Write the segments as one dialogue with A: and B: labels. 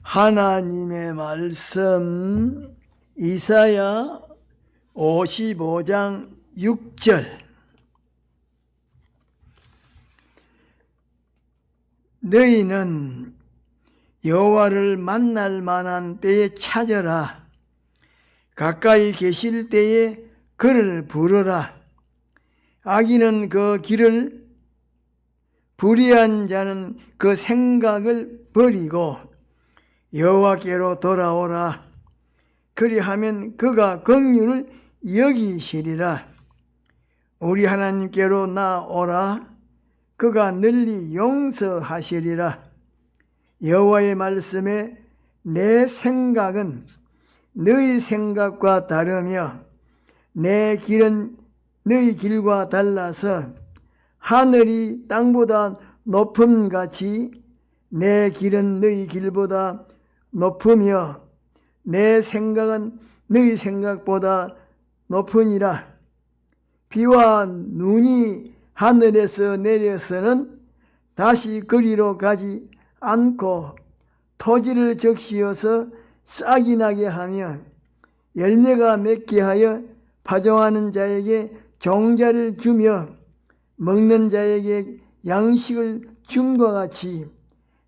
A: 하나님의 말씀 이사야 55장 6절. 너희는 여호와를 만날 만한 때에 찾아라. 가까이 계실 때에 그를 부르라. 악인은 그 길을, 불의한 자는 그 생각을 버리고 여호와께로 돌아오라. 그리하면 그가 긍휼을 여기시리라. 우리 하나님께로 나오라. 그가 널리 용서하시리라. 여호와의 말씀에 내 생각은 너희 생각과 다르며 내 길은 너희 길과 달라서 하늘이 땅보다 높음같이 내 길은 너희 길보다 높으며 내 생각은 너희 생각보다 높으니라. 비와 눈이 하늘에서 내려서는 다시 그리로 가지 않고 토지를 적시어서 싹이 나게 하며 열매가 맺게 하여 파종하는 자에게 종자를 주며 먹는 자에게 양식을 줌과 같이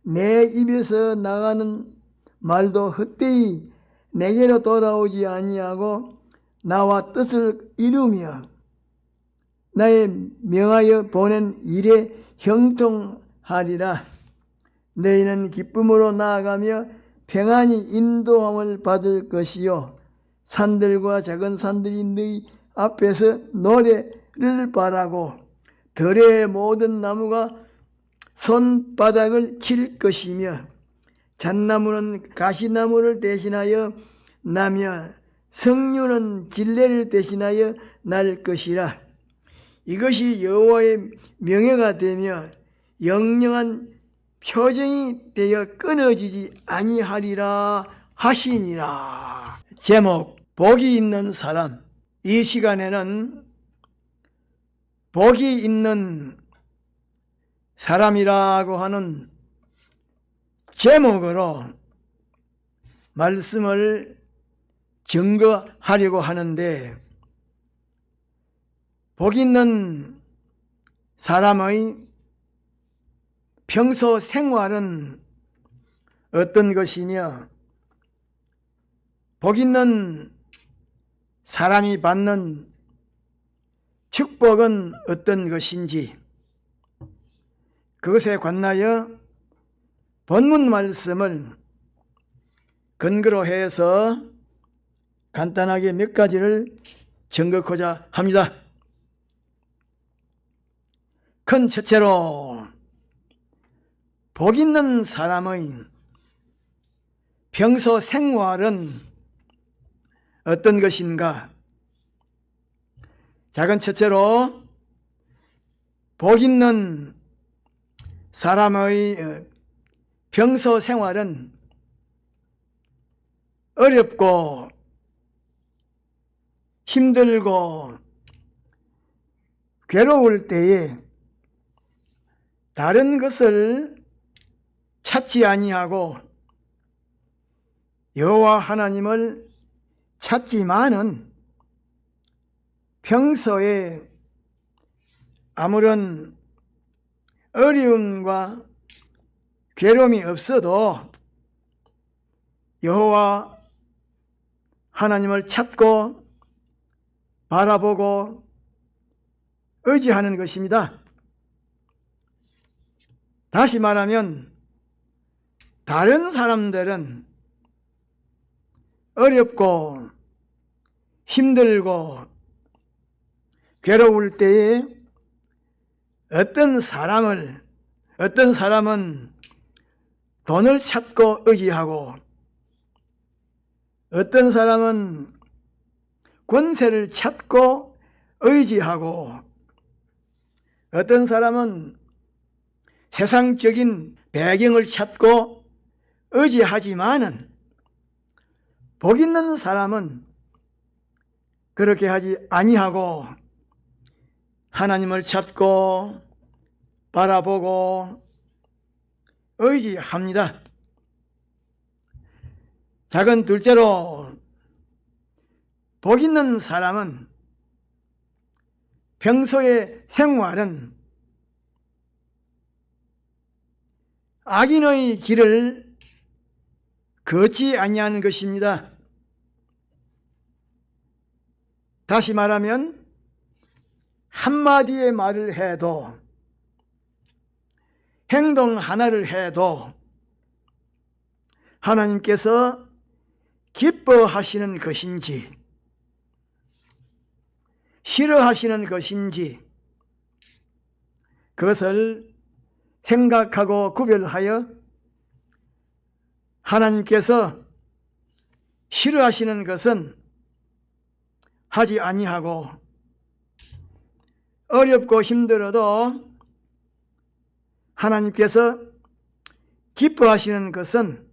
A: 내 입에서 나가는 말도 헛되이 내게로 돌아오지 아니하고 나와 뜻을 이루며 나의 명하여 보낸 일에 형통하리라. 너희는 기쁨으로 나아가며 평안히 인도함을 받을 것이요 산들과 작은 산들이 너희 앞에서 노래를 바라고 들의 모든 나무가 손바닥을 칠 것이며 잣나무는 가시나무를 대신하여 나며 석류는 진레를 대신하여 날 것이라. 이것이 여호와의 명예가 되며 영영한 표정이 되어 끊어지지 아니하리라 하시니라. 제목, 복이 있는 사람. 이 시간에는 복이 있는 사람이라고 하는 제목으로 말씀을 증거하려고 하는데, 복 있는 사람의 평소 생활은 어떤 것이며, 복 있는 사람이 받는 축복은 어떤 것인지, 그것에 관하여 본문 말씀을 근거로 해서 간단하게 몇 가지를 증거하고자 합니다. 큰 첫째로 복 있는 사람의 평소 생활은 어떤 것인가? 작은 첫째로 복 있는 사람의 평소 생활은 어렵고 힘들고 괴로울 때에 다른 것을 찾지 아니하고 여호와 하나님을 찾지만은 평소에 아무런 어려움과 괴로움이 없어도 여호와 하나님을 찾고 바라보고 의지하는 것입니다. 다시 말하면 다른 사람들은 어렵고 힘들고 괴로울 때에 어떤 사람은 돈을 찾고 의지하고, 어떤 사람은 권세를 찾고 의지하고, 어떤 사람은 세상적인 배경을 찾고 의지하지만은 복 있는 사람은 그렇게 하지 아니하고 하나님을 찾고 바라보고 의지합니다. 작은 둘째로, 복 있는 사람은 평소의 생활은 악인의 길을 걷지 아니하는 것입니다. 다시 말하면 한마디의 말을 해도, 행동 하나를 해도 하나님께서 기뻐하시는 것인지 싫어하시는 것인지 그것을 생각하고 구별하여 하나님께서 싫어하시는 것은 하지 아니하고, 어렵고 힘들어도 하나님께서 기뻐하시는 것은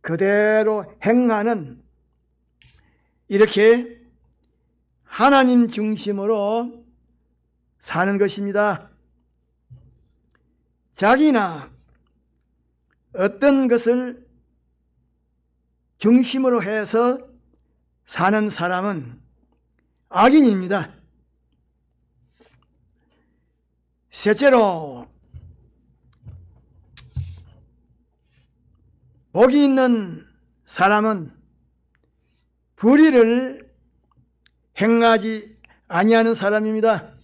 A: 그대로 행하는, 이렇게 하나님 중심으로 사는 것입니다. 자기나 어떤 것을 중심으로 해서 사는 사람은 악인입니다. 셋째로, 복이 있는 사람은 불의를 행하지 아니하는 사람입니다.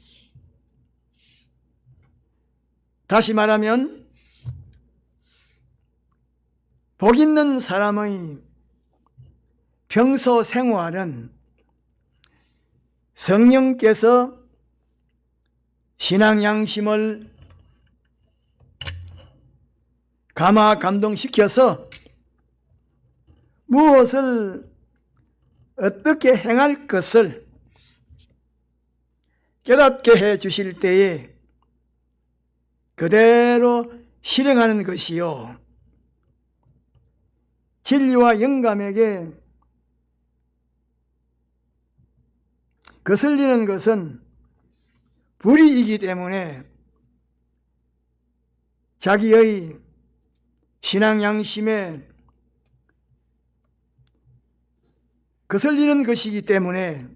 A: 다시 말하면 복 있는 사람의 평소 생활은 성령께서 신앙 양심을 감화 감동시켜서 무엇을 어떻게 행할 것을 깨닫게 해 주실 때에 그대로 실행하는 것이요, 진리와 영감에게 거슬리는 것은 불의이기 때문에 자기의 신앙 양심에 거슬리는 것이기 때문에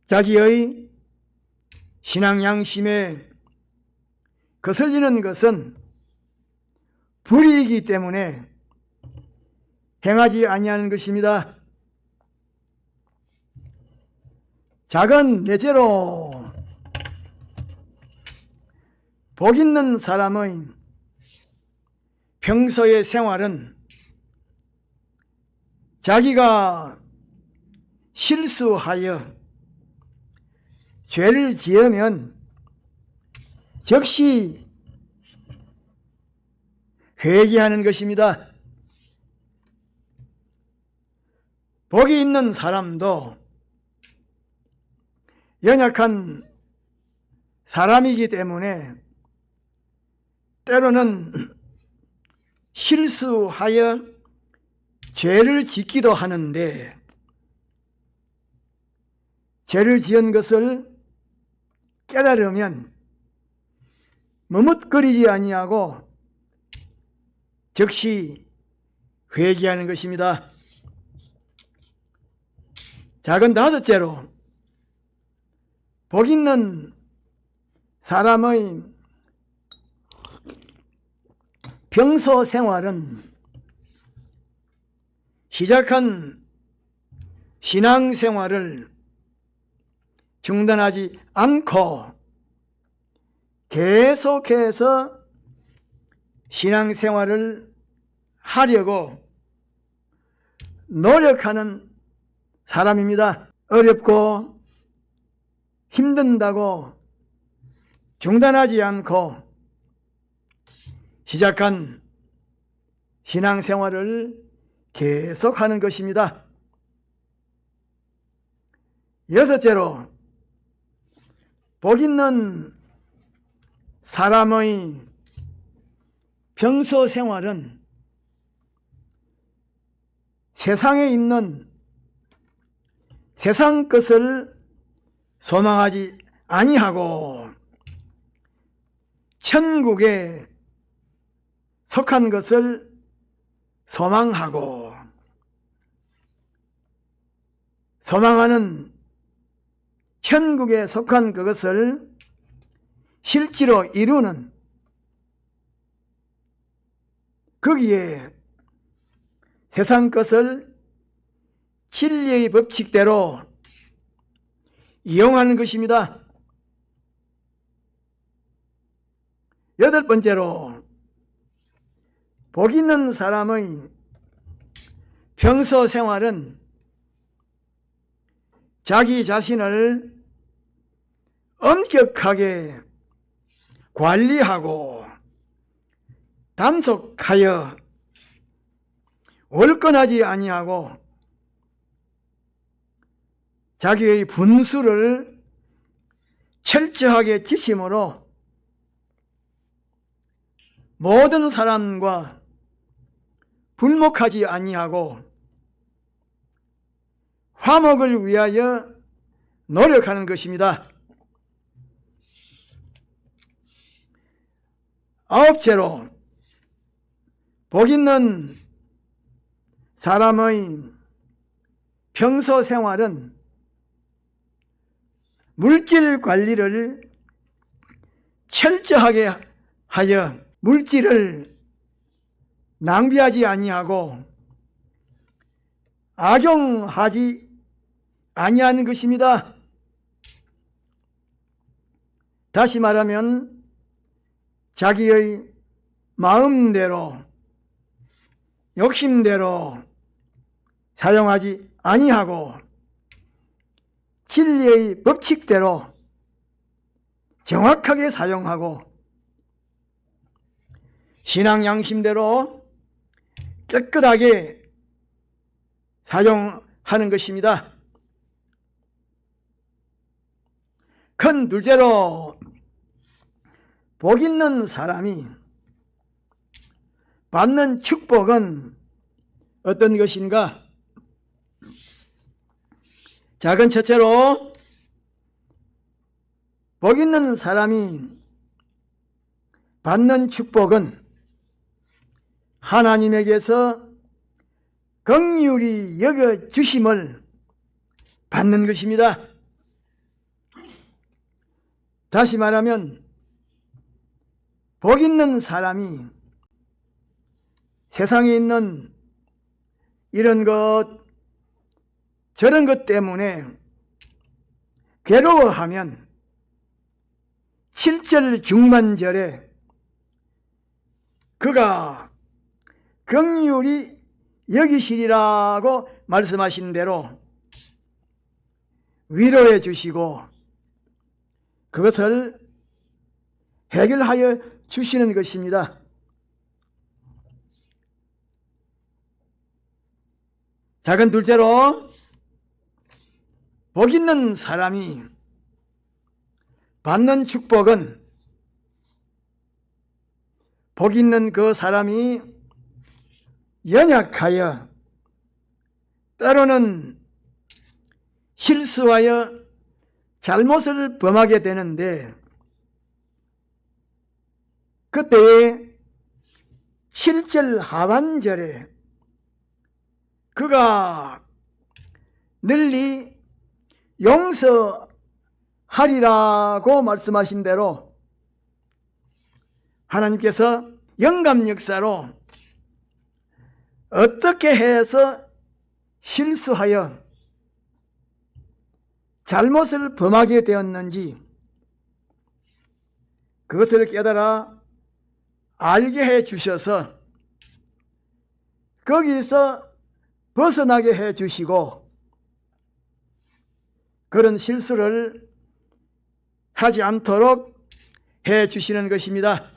A: 자기의 신앙 양심에 거슬리는 것은 불의이기 때문에 행하지 아니하는 것입니다. 작은 넷째로, 복 있는 사람의 평소의 생활은 자기가 실수하여 죄를 지으면 즉시 회개하는 것입니다. 복이 있는 사람도 연약한 사람이기 때문에 때로는 실수하여 죄를 짓기도 하는데, 죄를 지은 것을 깨달으면 머뭇거리지 아니하고 즉시 회개하는 것입니다. 작은 다섯째로, 복 있는 사람의 평소 생활은 시작한 신앙생활을 중단하지 않고 계속해서 신앙생활을 하려고 노력하는 사람입니다. 어렵고 힘든다고 중단하지 않고 시작한 신앙생활을 계속하는 것입니다. 여섯째로, 복 있는 사람의 평소 생활은 세상에 있는 세상 것을 소망하지 아니하고 천국에 속한 것을 소망하고, 소망하는 천국에 속한 그것을 실제로 이루는, 거기에 세상 것을 진리의 법칙대로 이용하는 것입니다. 여덟 번째로, 복 있는 사람의 평소 생활은 자기 자신을 엄격하게 관리하고 단속하여 월권하지 아니하고 자기의 분수를 철저하게 지킴으로 모든 사람과 불목하지 아니하고 화목을 위하여 노력하는 것입니다. 아홉째로, 복 있는 사람의 평소 생활은 물질 관리를 철저하게 하여 물질을 낭비하지 아니하고 악용하지 아니하는 것입니다. 다시 말하면 자기의 마음대로 욕심대로 사용하지 아니하고 진리의 법칙대로 정확하게 사용하고 신앙 양심대로 깨끗하게 사용하는 것입니다. 큰 둘째로, 복 있는 사람이 받는 축복은 어떤 것인가? 작은 첫째로, 복 있는 사람이 받는 축복은 하나님에게서 긍휼히 여겨주심을 받는 것입니다. 다시 말하면 복 있는 사람이 세상에 있는 이런 것 저런 것 때문에 괴로워하면 7절 중만절에 그가 긍휼히 여기시리라고 말씀하신 대로 위로해 주시고 그것을 해결하여 주시는 것입니다. 작은 둘째로, 복 있는 사람이 받는 축복은 복 있는 그 사람이 연약하여 때로는 실수하여 잘못을 범하게 되는데 그때에 7절 하반절에 그가 널리 용서하리라고 말씀하신 대로 하나님께서 영감 역사로 어떻게 해서 실수하여 잘못을 범하게 되었는지 그것을 깨달아 알게 해 주셔서 거기서 벗어나게 해 주시고 그런 실수를 하지 않도록 해 주시는 것입니다.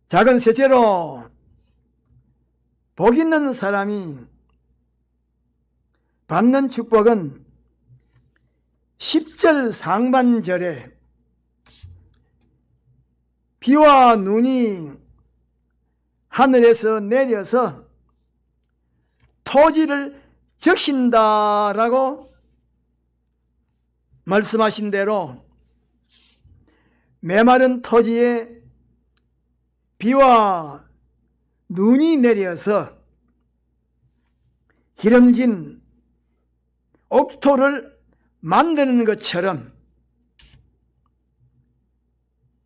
A: 작은 셋째로, 복 있는 사람이 받는 축복은 10절 상반절에 비와 눈이 하늘에서 내려서 토지를 적신다라고 말씀하신 대로 메마른 토지에 비와 눈이 내려서 기름진 옥토를 만드는 것처럼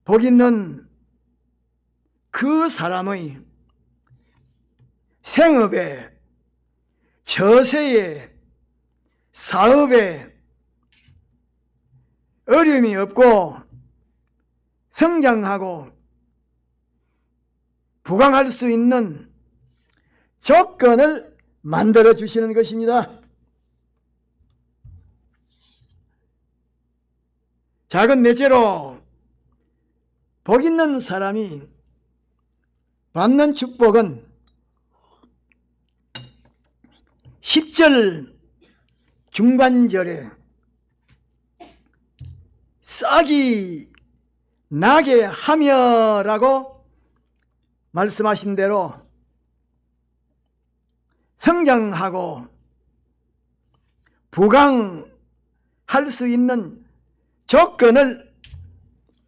A: 복 있는 그 사람의 생업에, 처세에, 사업에 어려움이 없고 성장하고 부강할 수 있는 조건을 만들어 주시는 것입니다. 작은 넷째로 복 있는 사람이 받는 축복은 10절 중반절에 싹이 나게 하며라고 말씀하신 대로 성장하고 부강할 수 있는 조건을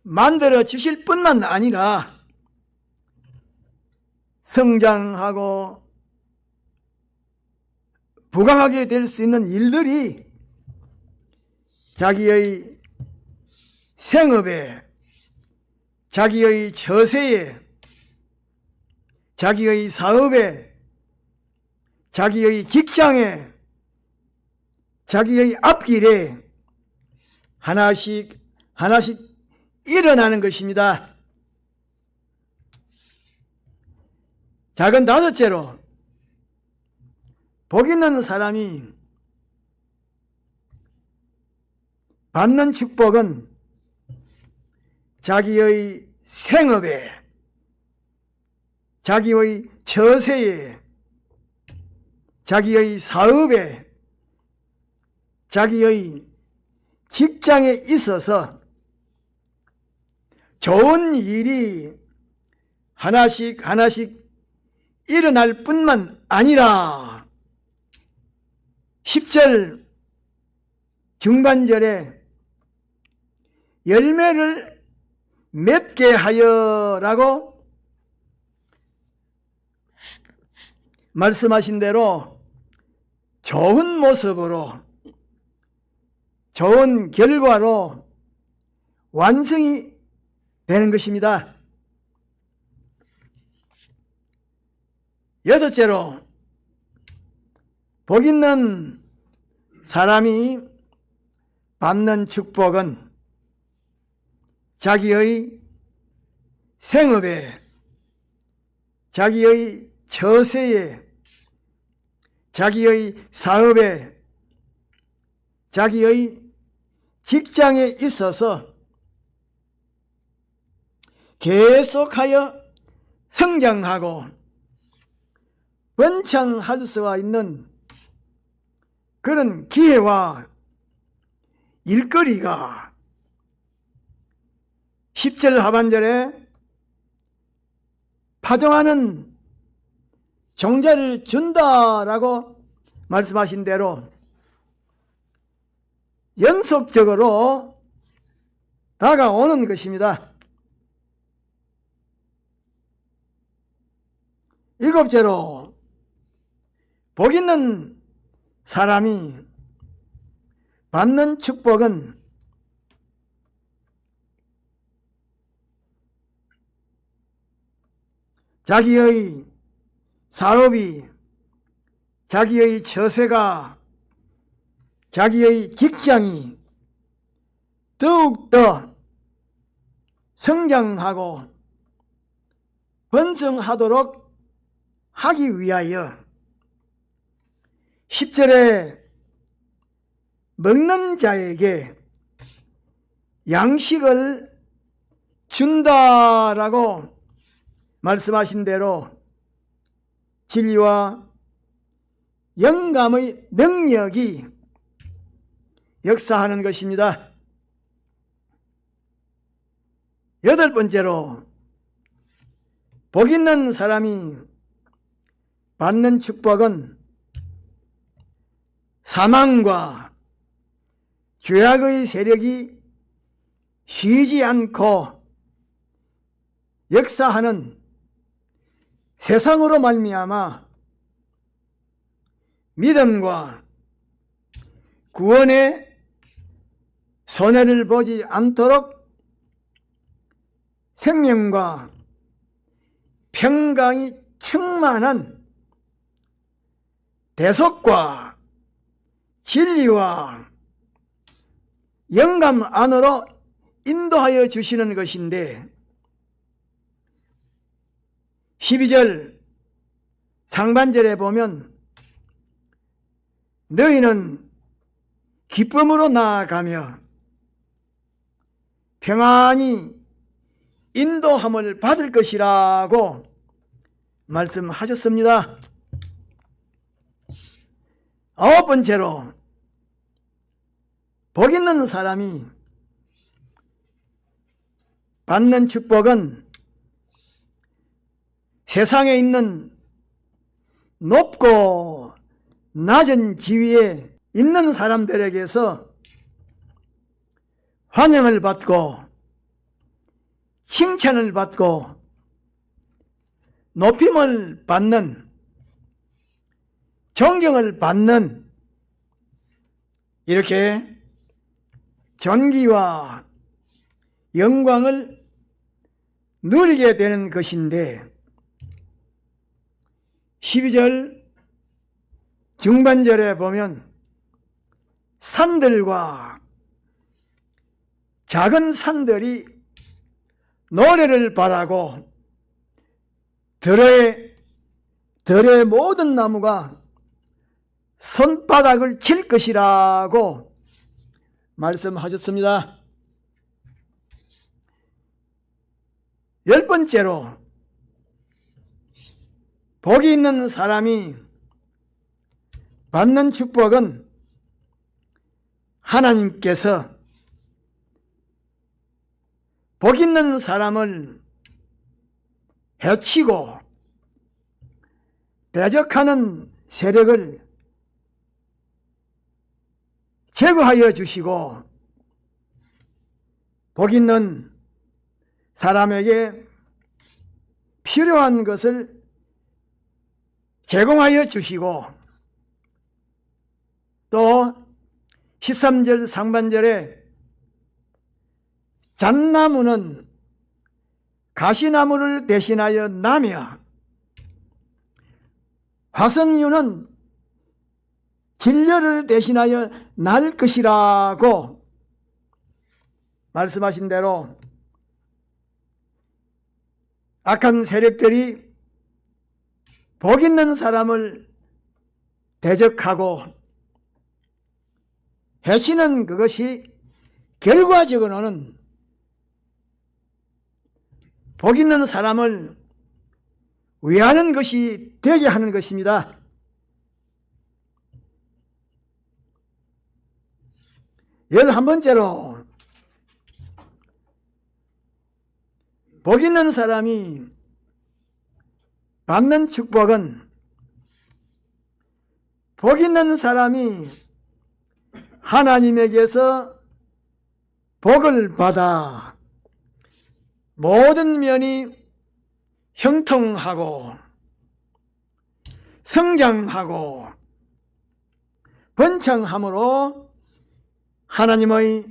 A: 만들어 주실 뿐만 아니라 성장하고 부강하게 될 수 있는 일들이 자기의 생업에, 자기의 처세에, 자기의 사업에, 자기의 직장에, 자기의 앞길에 하나씩 하나씩 일어나는 것입니다. 작은 다섯째로 복 있는 사람이 받는 축복은 자기의 생업에, 자기의 처세에, 자기의 사업에, 자기의 직장에 있어서 좋은 일이 하나씩 하나씩 일어날 뿐만 아니라 10절 중반절에 열매를 맺게 하여라고 말씀하신 대로 좋은 모습으로, 좋은 결과로 완성이 되는 것입니다. 여덟째로 복 있는 사람이 받는 축복은 자기의 생업에, 자기의 처세에, 자기의 사업에, 자기의 직장에 있어서 계속하여 성장하고 번창할 수가 있는 그런 기회와 일거리가 10절 하반절에 파종하는 종자를 준다라고 말씀하신 대로 연속적으로 다가오는 것입니다. 일곱째로 복 있는 사람이 받는 축복은 자기의 사업이, 자기의 처세가, 자기의 직장이 더욱더 성장하고 번성하도록 하기 위하여 10절에 먹는 자에게 양식을 준다라고 말씀하신 대로 진리와 영감의 능력이 역사하는 것입니다. 여덟 번째로 복 있는 사람이 받는 축복은 사망과 죄악의 세력이 쉬지 않고 역사하는 세상으로 말미암아 믿음과 구원의 손해를 보지 않도록 생명과 평강이 충만한 대속과 진리와 영감 안으로 인도하여 주시는 것인데, 12절 상반절에 보면 너희는 기쁨으로 나아가며 평안히 인도함을 받을 것이라고 말씀하셨습니다. 아홉 번째로, 복 있는 사람이 받는 축복은 세상에 있는 높고 낮은 지위에 있는 사람들에게서 환영을 받고 칭찬을 받고 높임을 받는, 존경을 받는, 이렇게 존귀와 영광을 누리게 되는 것인데, 12절 중반절에 보면 산들과 작은 산들이 노래를 바라고 들의 모든 나무가 손바닥을 칠 것이라고 말씀하셨습니다. 열 번째로, 복이 있는 사람이 받는 축복은 하나님께서 복 있는 사람을 해치고 대적하는 세력을 제거하여 주시고, 복 있는 사람에게 필요한 것을 제공하여 주시고, 또 13절 상반절에 잣나무는 가시나무를 대신하여 나며 화석류는 진려를 대신하여 날 것이라고 말씀하신 대로 악한 세력들이 복 있는 사람을 대적하고 해치는 그것이 결과적으로는 복 있는 사람을 위하는 것이 되게 하는 것입니다. 열한 번째로, 복 있는 사람이 받는 축복은 복 있는 사람이 하나님에게서 복을 받아 모든 면이 형통하고 성장하고 번창함으로 하나님의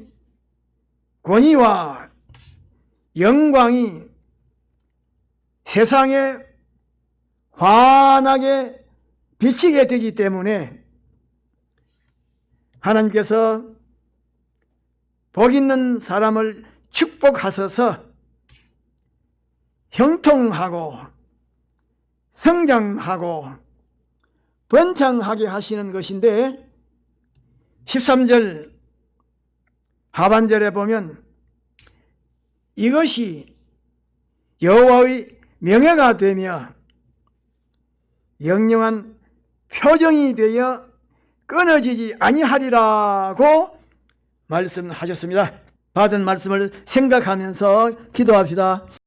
A: 권위와 영광이 세상에 환하게 비치게 되기 때문에 하나님께서 복 있는 사람을 축복하셔서 형통하고 성장하고 번창하게 하시는 것인데, 13절 하반절에 보면 이것이 여호와의 명예가 되며 영영한 표정이 되어 끊어지지 아니하리라고 말씀하셨습니다. 받은 말씀을 생각하면서 기도합시다.